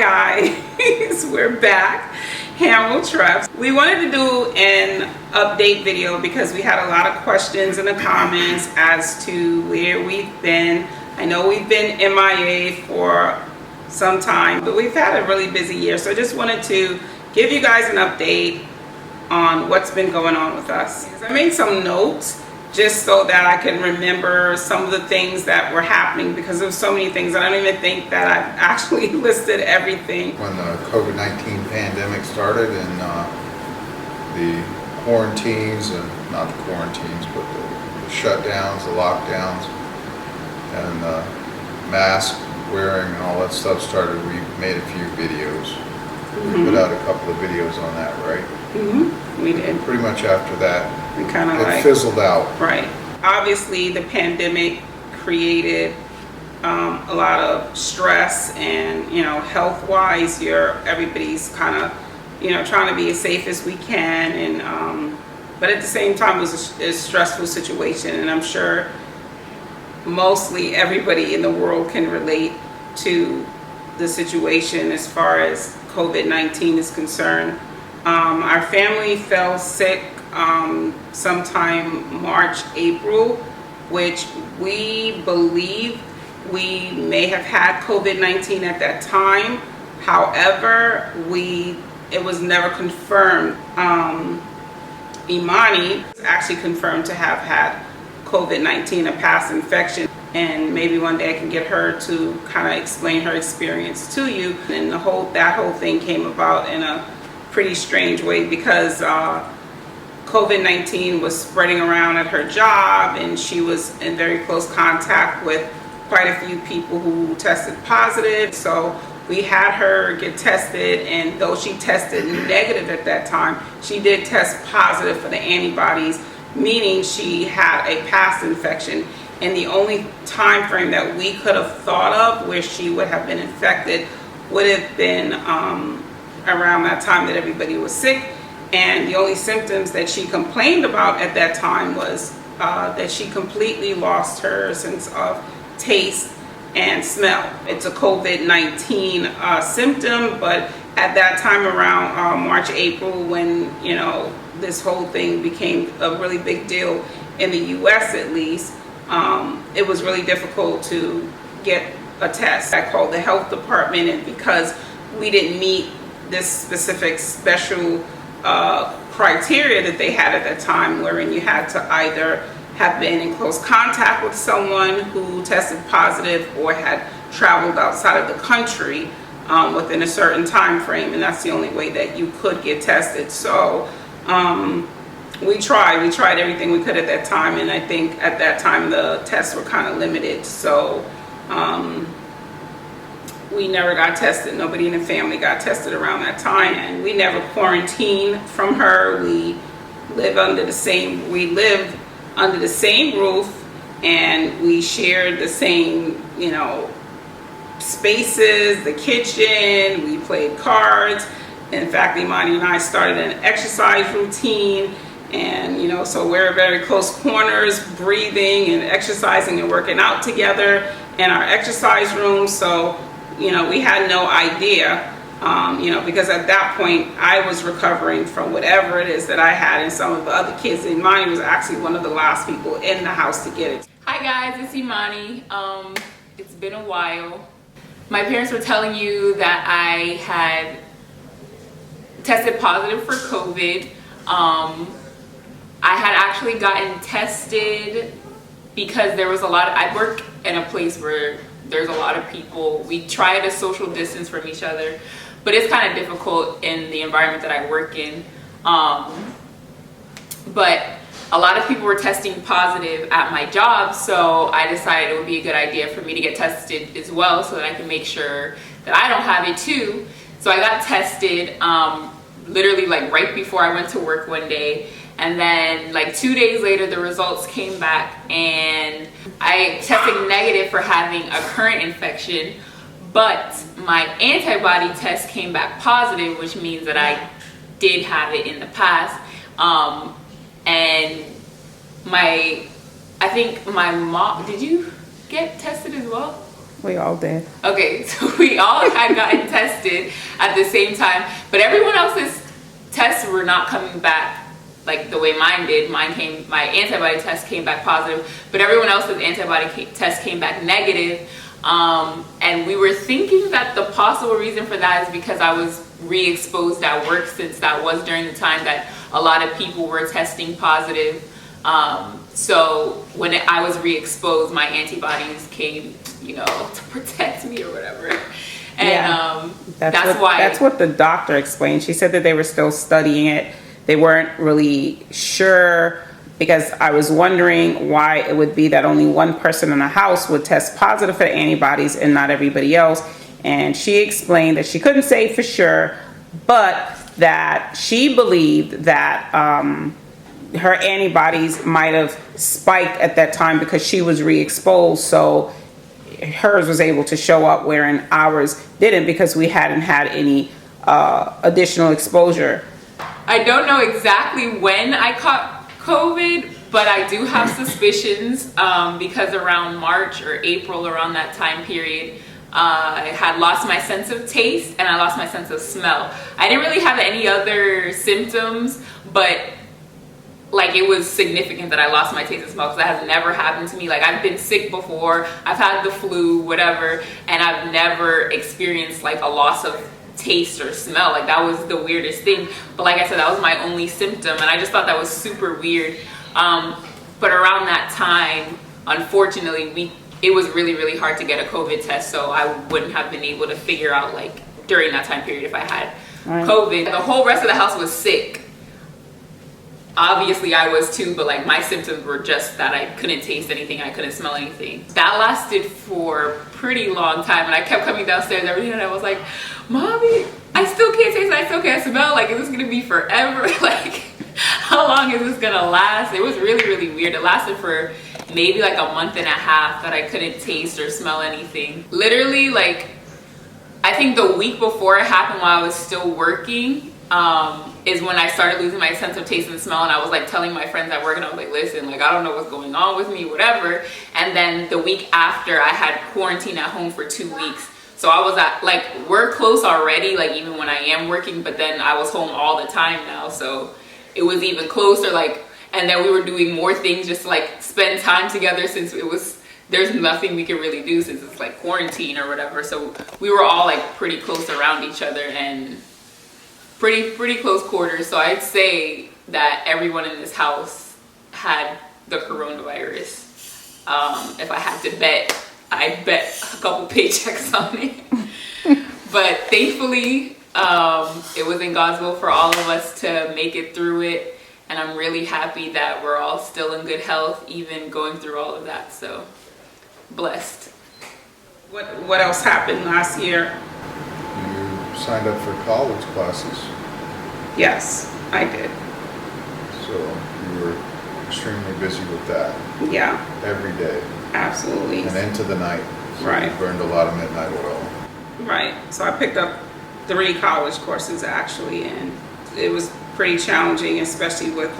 guys, we're back. Hamwiltref. We wanted to do an update video because we had a lot of questions in the comments as to where we've been. I know we've been MIA for some time, but we've had a really busy year. So I just wanted to give you guys an update on what's been going on with us. I made some notes just so that I can remember some of the things that were happening, because there's so many things. I don't even think that I've actually listed everything. When the COVID-19 pandemic started and the quarantines, and not the quarantines, but the shutdowns, the lockdowns, and the mask wearing and all that stuff started, we made a few videos. We put out a couple of videos on that, right? We did. Pretty much after that, We kind of it fizzled out. Right. Obviously, the pandemic created a lot of stress, and health-wise, everybody's kind of trying to be as safe as we can, and but at the same time, it was a stressful situation, and I'm sure mostly everybody in the world can relate to the situation as far as COVID-19 is concerned. Our family fell sick sometime March, April, which we believe we may have had COVID-19 at that time. However, it was never confirmed. Imani was actually confirmed to have had COVID-19, a past infection, and maybe one day I can get her to kind of explain her experience to you. And that whole thing came about in a pretty strange way, because COVID-19 was spreading around at her job, and she was in very close contact with quite a few people who tested positive. So we had her get tested, and though she tested negative at that time, she did test positive for the antibodies, meaning she had a past infection. And the only time frame that we could have thought of where she would have been infected would have been around that time that everybody was sick. And the only symptoms that she complained about at that time was that she completely lost her sense of taste and smell. It's a COVID-19 symptom, but at that time around March, April, when this whole thing became a really big deal in the US at least, it was really difficult to get a test. I called the health department, and because we didn't meet this specific special criteria that they had at that time, wherein you had to either have been in close contact with someone who tested positive or had traveled outside of the country within a certain time frame, and that's the only way that you could get tested. So we tried everything we could at that time, and I think at that time the tests were kind of limited. So we never got tested. Nobody in the family got tested around that time, and we never quarantined from her. We lived under the same roof, and we shared the same spaces, the kitchen. We played cards. In fact, Imani and I started an exercise routine, and so we're very close corners, breathing and exercising and working out together in our exercise room. So we had no idea, because at that point I was recovering from whatever it is that I had, and some of the other kids. Imani was actually one of the last people in the house to get it. Hi guys, it's Imani. It's been a while. My parents were telling you that I had tested positive for COVID. I had actually gotten tested because there was I work in a place where there's a lot of people. We try to social distance from each other, but it's kind of difficult in the environment that I work in. But a lot of people were testing positive at my job, so I decided it would be a good idea for me to get tested as well, so that I can make sure that I don't have it too. So I got tested literally right before I went to work one day, and then 2 days later the results came back, and I tested negative for having a current infection, but my antibody test came back positive, which means that I did have it in the past. And I think my mom, did you get tested as well? We all did. Okay, so we all had gotten tested at the same time, but everyone else's tests were not coming back like the way mine did. My antibody test came back positive, but everyone else's test came back negative. And we were thinking that the possible reason for that is because I was re-exposed at work, since that was during the time that a lot of people were testing positive. So when I was re-exposed, my antibodies came, to protect me or whatever. And that's what the doctor explained. She said that they were still studying it. They weren't really sure, because I was wondering why it would be that only one person in the house would test positive for antibodies and not everybody else. And she explained that she couldn't say for sure, but that she believed that her antibodies might have spiked at that time because she was re-exposed. So hers was able to show up, wherein ours didn't, because we hadn't had any additional exposure. I don't know exactly when I caught COVID, but I do have suspicions because around March or April, around that time period, I had lost my sense of taste and I lost my sense of smell. I didn't really have any other symptoms, but like it was significant that I lost my taste and smell, because that has never happened to me. Like, I've been sick before, I've had the flu, whatever, and I've never experienced like a loss of taste or smell. Like, that was the weirdest thing. But like I said, that was my only symptom, and I just thought that was super weird. But around that time, unfortunately, it was really, really hard to get a COVID test, so I wouldn't have been able to figure out, like, during that time period if I had COVID. The whole rest of the house was sick. Obviously I was too, but like my symptoms were just that I couldn't taste anything, I couldn't smell anything. That lasted for a pretty long time, and I kept coming downstairs every day and I was like, Mommy, I still can't taste, I still can't smell, like, is this gonna be forever? Like, how long is this gonna last? It was really, really weird. It lasted for maybe like a month and a half that I couldn't taste or smell anything. Literally, like, I think the week before it happened, while I was still working, is when I started losing my sense of taste and smell, and I was like telling my friends at work, and I was like, listen, like, I don't know what's going on with me, whatever. And then the week after, I had quarantine at home for 2 weeks. So I was at, like, we're close already, like, even when I am working, but then I was home all the time now, so it was even closer, like, and then we were doing more things just to, like, spend time together, since there's nothing we can really do since it's like quarantine or whatever. So we were all like pretty close around each other and pretty close quarters. So I'd say that everyone in this house had the coronavirus. If I had to bet, I'd bet a couple paychecks on it. But thankfully, it was in God's will for all of us to make it through it. And I'm really happy that we're all still in good health, even going through all of that. So, blessed. What else happened last year? You signed up for college classes, Yes, I did. so you were extremely busy with that Yeah, every day absolutely. and into the night. So Right. you burned a lot of midnight oil. Right. So I picked up 3 college courses actually, and it was pretty challenging, especially with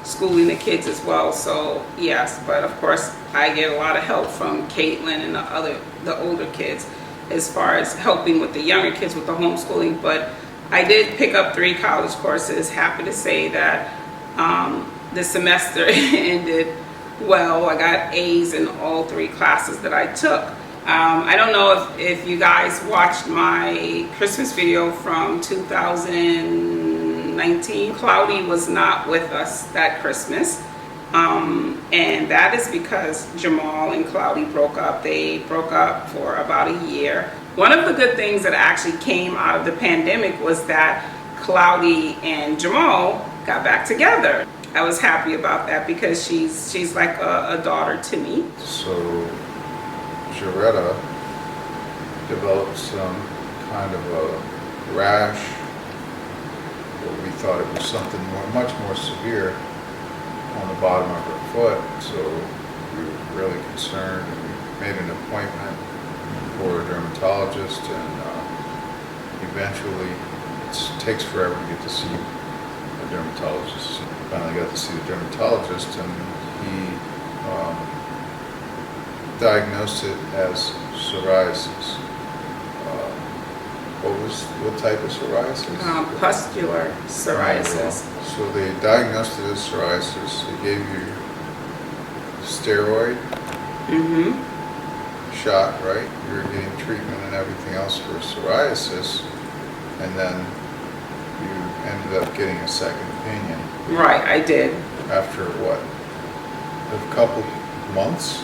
schooling the kids as well. So yes, but of course I get a lot of help from Caitlin and the older kids as far as helping with the younger kids with the homeschooling. But I did pick up 3 college courses. Happy to say that the semester ended well. I got A's in all 3 classes that I took. I don't know if you guys watched my Christmas video from 2019. Cloudy was not with us that Christmas. And that is because Jamal and Cloudy broke up. They broke up for about a year. One of the good things that actually came out of the pandemic was that Cloudy and Jamal got back together. I was happy about that because she's like a daughter to me. So Jaretta developed some kind of a rash, but we thought it was something much more severe on the bottom of her foot. So we were really concerned, and we made an appointment for a dermatologist, and eventually it takes forever to get to see a dermatologist. Finally got to see the dermatologist, and he diagnosed it as psoriasis. What type of psoriasis? Pustular psoriasis. So they diagnosed it as psoriasis. They gave you steroid shot, right? You were getting treatment and everything else for psoriasis, and then you ended up getting a second opinion. Right, I did. After what? A couple months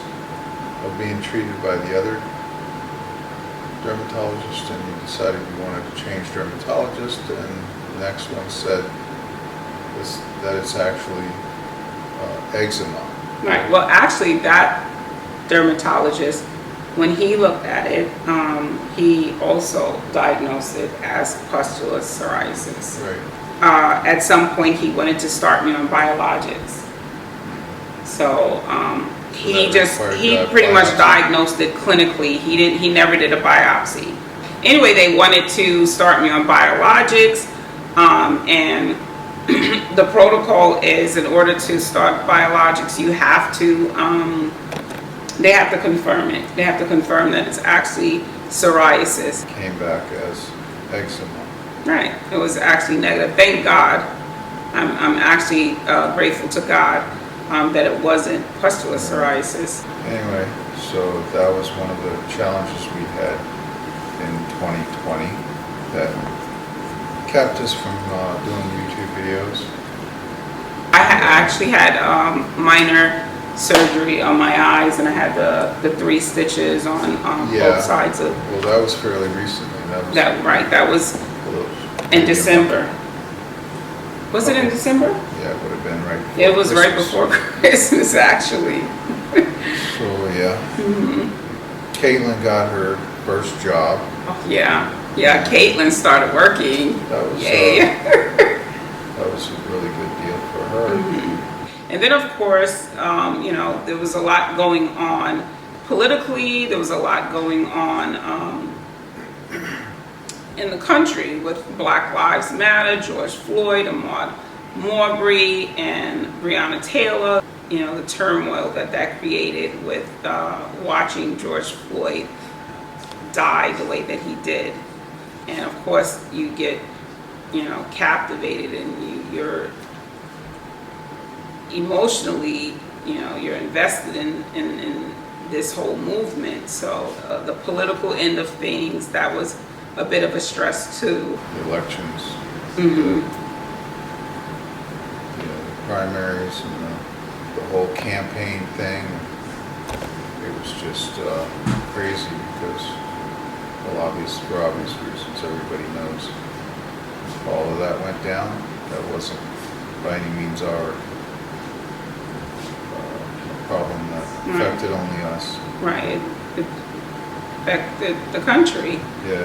of being treated by the other dermatologist, and you decided you wanted to change dermatologist, and the next one said that it's actually eczema. Right. Well, actually, that dermatologist, when he looked at it, he also diagnosed it as pustular psoriasis. Right. At some point, he wanted to start me on biologics. So he pretty much diagnosed it clinically. He never did a biopsy. Anyway, they wanted to start me on biologics, and the protocol is, in order to start biologics, you have to, they have to confirm it. They have to confirm that it's actually psoriasis. Came back as eczema. Right. It was actually negative. Thank God. I'm actually grateful to God that it wasn't pustular psoriasis. Anyway, so that was one of the challenges we had in 2020 that kept us from doing YouTube videos. I actually had minor surgery on my eyes, and I had the 3 stitches on both sides of. Well, that was fairly recently. That was in December. Was it in December? Yeah, it would have been right before It was Christmas. right before Christmas, actually. So, yeah. Caitlin got her first job. Oh, yeah. Caitlin started working. That was, Yay. that was a really good deal for her. And then, of course, there was a lot going on politically. There was a lot going on in the country with Black Lives Matter, George Floyd, Ahmaud Marbury, and Breonna Taylor. The turmoil that created with watching George Floyd die the way that he did. And of course, you get, captivated, and you're emotionally, you're invested in this whole movement. So the political end of things, that was a bit of a stress too. The elections, the primaries, and the whole campaign thing. It was just crazy because, for obvious reasons, everybody knows all of that went down. That wasn't by any means our problem that affected only us. Right. It affected the country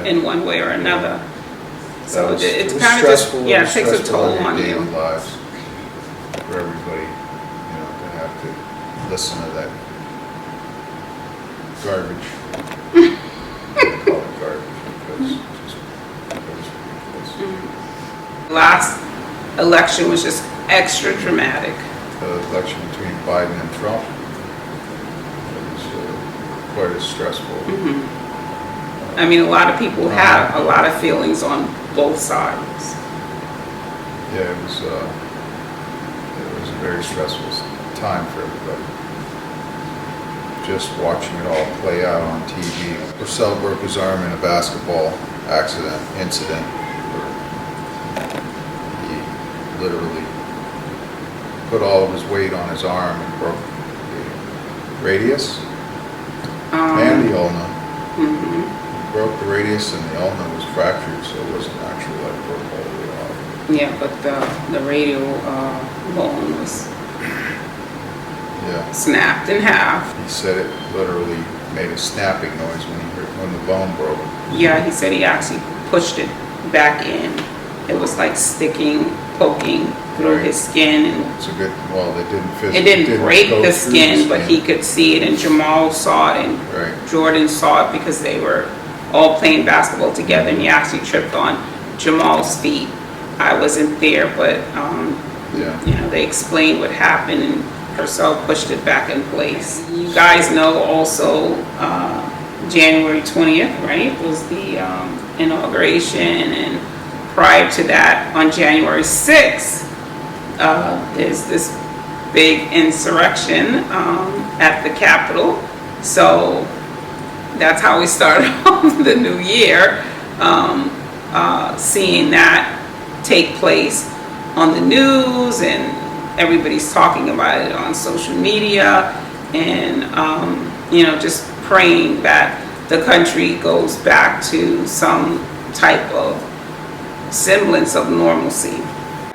in one way or another. So it's kind of just, it takes a toll on you. Lives for everybody, to have to listen to that garbage. I call it garbage because it was ridiculous. Last election was just extra dramatic. The election between Biden and Trump was quite as stressful. I mean, a lot of people have a lot of feelings on both sides. Yeah, it was a very stressful time for everybody. Just watching it all play out on TV. Purcell broke his arm in a basketball incident, where he literally put all of his weight on his arm and broke the radius and the ulna. Broke the radius, and the ulna was fractured, so it wasn't actually like broke all the way off. Yeah, but the radial bone was snapped in half. He said it literally made a snapping noise when the bone broke. Yeah, he said he actually pushed it back in. It was like sticking, poking through his skin. And it's a good. Well, it didn't break the skin, but he could see it, and Jamal saw it, and Jordan saw it, because they were all playing basketball together, and he actually tripped on Jamal's feet. I wasn't there, but they explained what happened, and herself pushed it back in place. You guys know also January 20th, right, was the inauguration, and prior to that, on January 6th, there's this big insurrection at the Capitol. So that's how we started off the new year, seeing that take place on the news, and everybody's talking about it on social media, and just praying that the country goes back to some type of semblance of normalcy.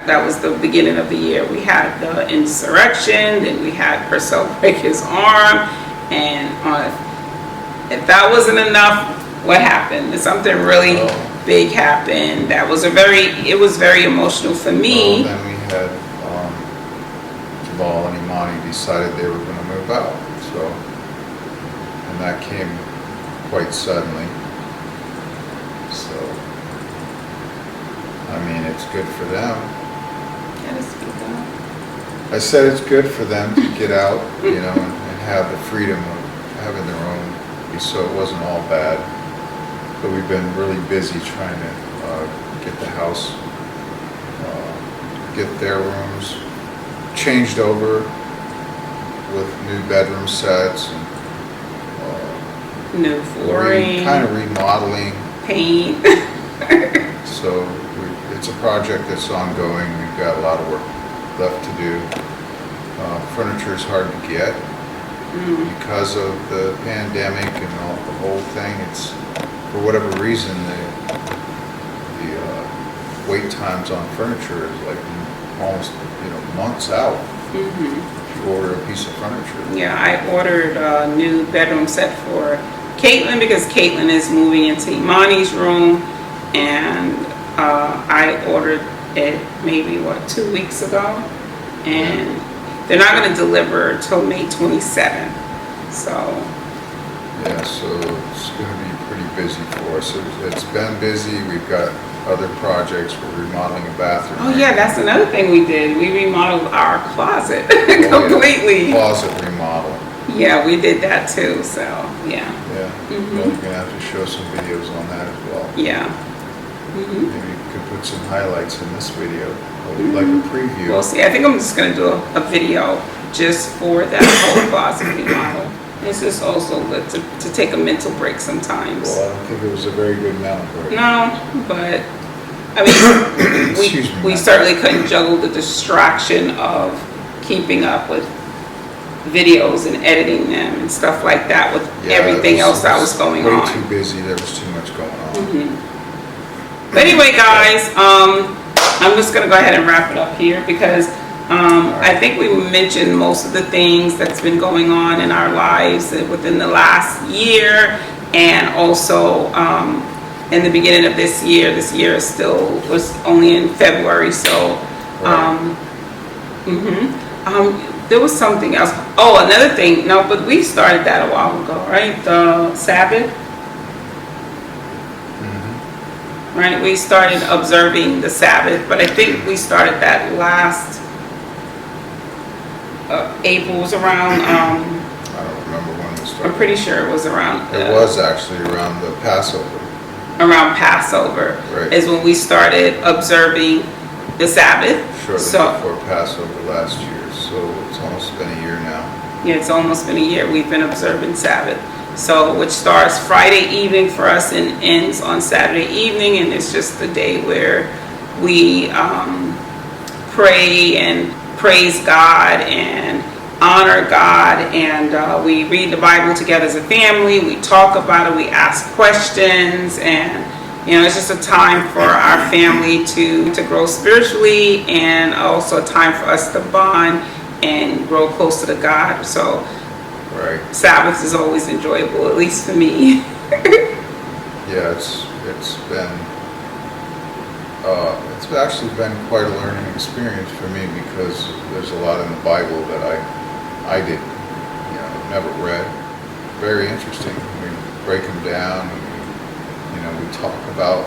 That was the beginning of the year. We had the insurrection, then we had Purcell break his arm, and if that wasn't enough, what happened? Something really big happened. It was very emotional for me. Then we had Jamal and Imani decided they were going to move out. So, and that came quite suddenly. So, I mean, it's good for them. I said it's good for them to get out, and have the freedom of having their own, so it wasn't all bad. But we've been really busy trying to get the house, get their rooms changed over with new bedroom sets and new flooring, kind of remodeling, paint. So it's a project that's ongoing. We've got a lot of work left to do. Furniture is hard to get because of the pandemic and the whole thing. It's, for whatever reason, the wait times on furniture is like almost months out. If you order a piece of furniture. Yeah, I ordered a new bedroom set for Caitlin because Caitlin is moving into Imani's room, and I ordered it maybe 2 weeks ago, and they're not going to deliver till May 27th. So yeah, so it's going to be pretty busy for us. It's been busy. We've got other projects. We're remodeling a bathroom. oh yeah, that's another thing we did. We remodeled our closet completely. Yeah. Closet remodel. Yeah, we did that too. So yeah. Yeah. Well, you're gonna have to show some videos on that as well. Yeah. Maybe you could put some highlights in this video, like a preview. We'll see. I think I'm just gonna do a video just for that whole closet remodel. It's just also good to take a mental break sometimes. Well, I don't think it was a very good mental break. No, but I mean, we certainly couldn't juggle the distraction of keeping up with videos and editing them and stuff like that with everything else that was going on. Way too busy. There was too much going on. But anyway, guys, I'm just gonna go ahead and wrap it up here because I think we mentioned most of the things that's been going on in our lives within the last year, and also in the beginning of this year. This year was only in February, so there was something else. Oh, another thing. No, but we started that a while ago, right? The Sabbath. Right, we started observing the Sabbath, but I think we started that last April was around. I don't remember when we started. I'm pretty sure it was around. It was actually around the Passover. Around Passover is when we started observing the Sabbath. Shortly before Passover last year, so it's almost been a year now. Yeah, it's almost been a year we've been observing Sabbath. So, which starts Friday evening for us and ends on Saturday evening, and it's just the day where we pray and praise God and honor God, and we read the Bible together as a family. We talk about it, we ask questions, and it's just a time for our family to grow spiritually, and also a time for us to bond and grow closer to God. So Sabbath is always enjoyable, at least for me. Yeah, it's actually been quite a learning experience for me, because there's a lot in the Bible that I didn't, never read. Very interesting. We break them down, and we talk about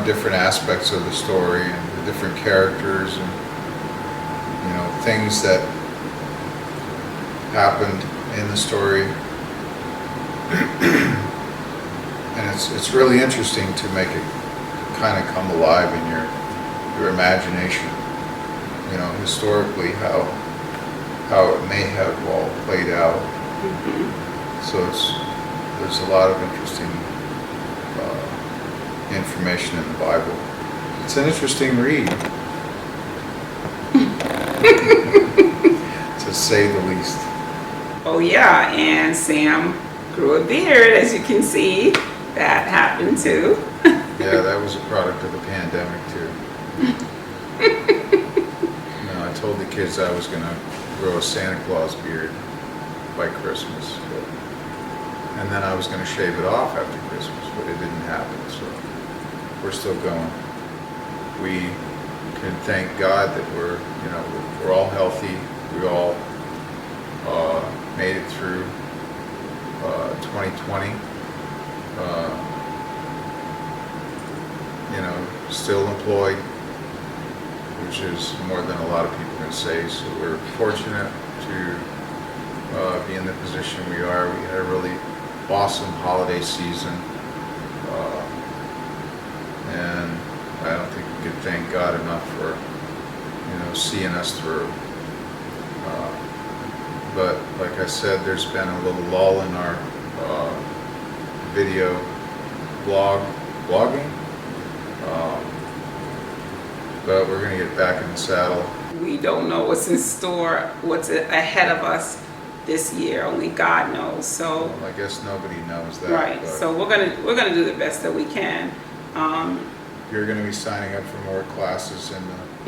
different aspects of the story and the different characters, and things that happened in the story. And it's really interesting to make it kind of come alive in your imagination. You know, historically how it may have all played out. So there's a lot of interesting information in the Bible. It's an interesting read, to say the least. Oh yeah, and Sam grew a beard, as you can see. That happened too. Yeah, that was a product of the pandemic too. I told the kids I was going to grow a Santa Claus beard by Christmas, and then I was going to shave it off after Christmas, but it didn't happen, so we're still going. We can thank God that we're all healthy. We all made it through 2020. Still employed, which is more than a lot of people can say. So we're fortunate to be in the position we are. We had a really awesome holiday season, and I don't think we could thank God enough for seeing us through. But like I said, there's been a little lull in our video blogging. But we're going to get back in the saddle. We don't know what's in store, what's ahead of us this year. Only God knows. So Well, I guess nobody knows that. right. But So we're gonna do the best that we can. you're going to be signing up for more classes in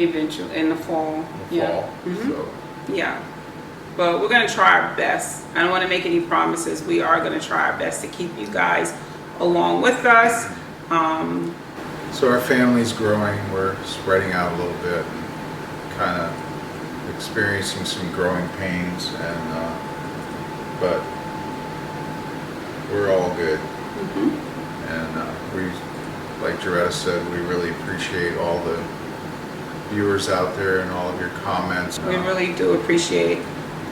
Eventually in the fall. the Yeah. fall. Mhm. So Yeah. But we're gonna try our best. I don't want to make any promises. We are gonna try our best to keep you guys along with us. So our family's growing, we're spreading out a little bit, and kind of experiencing some growing pains, but we're all good. And we, like Joretta said, we really appreciate all the viewers out there and all of your comments. We really do appreciate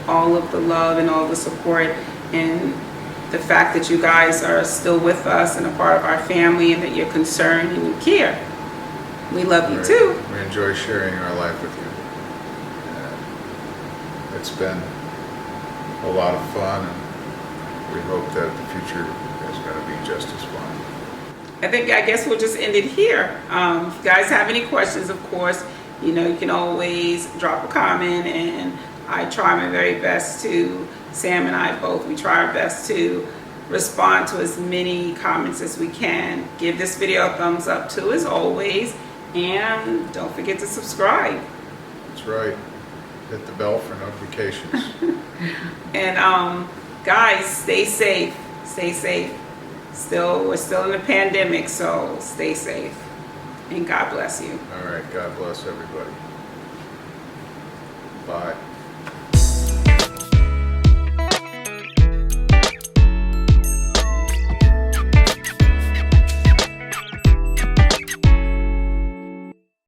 all of the love and all the support, and the fact that you guys are still with us and a part of our family, and that you're concerned and you care. We love you too. We enjoy sharing our life with you. It's been a lot of fun, and we hope that the future is going to be just as fun. I guess we'll just end it here. If you guys have any questions, of course, you can always drop a comment, and I try my very best to, Sam and I both, we try our best to respond to as many comments as we can. Give this video a thumbs up too, as always, and don't forget to subscribe. That's right. Hit the bell for notifications. And guys, stay safe. Stay safe. We're still in the pandemic, so stay safe. And God bless you. All right. God bless everybody. Bye.